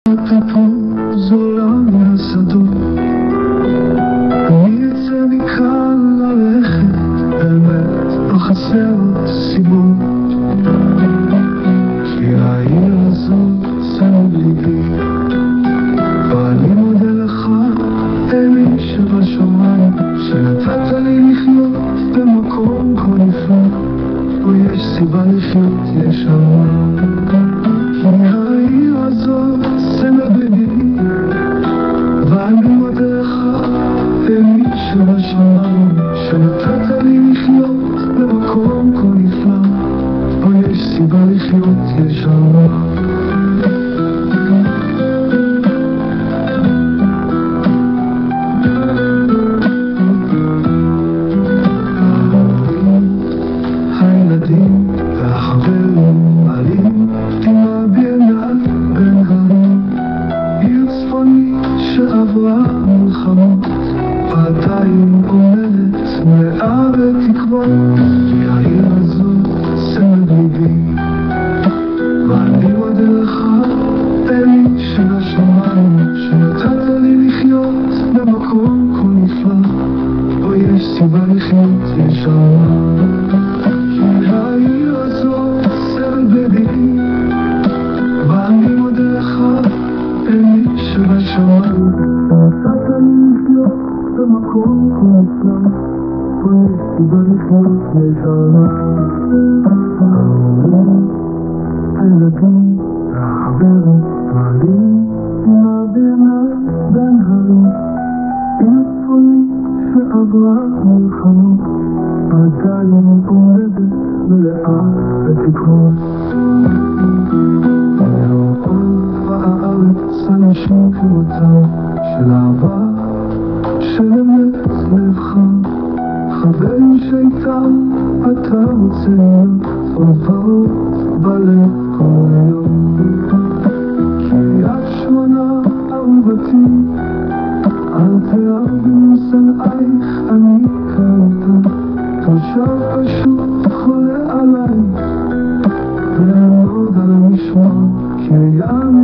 הטיפול זולה מהשדות, אני אצא מכאן ללכת, באמת לא חסר עוד סיבות, כי העיר הזאת צמד ליבי, ואני מודה לך אלי שבשמיים, שנתת לי לחיות במקום כה נפלא, או יש סיבה לחיות ישר, כי העיר הזאת צמד ליבי, ואני מודה לך אלי שבשמיים, שנתת לי לחיות במקום כה נפלא, או יש סיבה לחיות ישר. הילדים והחברים עלים תימה בעיניי בין הרים, עיר צפונית שעברה מלחמות, ועדיין עומדת מלאה בתקוות, כי העיר הזאת צמד ליבי, ואני מודה לך אלי שבשמיים, שנתת לי לחיות במקום כה נפלא, או יש סיבה לחיות ישר. העיר הזאת צמד ליבי, ואני מודה לך אלי שבשמיים, נתת לי לחיות במקום כה נפלא, ויש סיבה לחיות ישר. ההורים, הילדים והחברים מעלים תימה בעיניי בין הרים, עיר צפונית שעברה מלחמות, עדיין עומדת מלאה בתקוות, לעוד בארץ אנשים כמותם, של אהבה, של אמת לבך, חברים שאיתם אתה רוצה להיות עוברות בלב כל יום, קריית שמונה אהובתי, אל תיאבד שנאייך אני כאותה, תושב פשוט חולה עליי, לעמוד על המשמר, קריית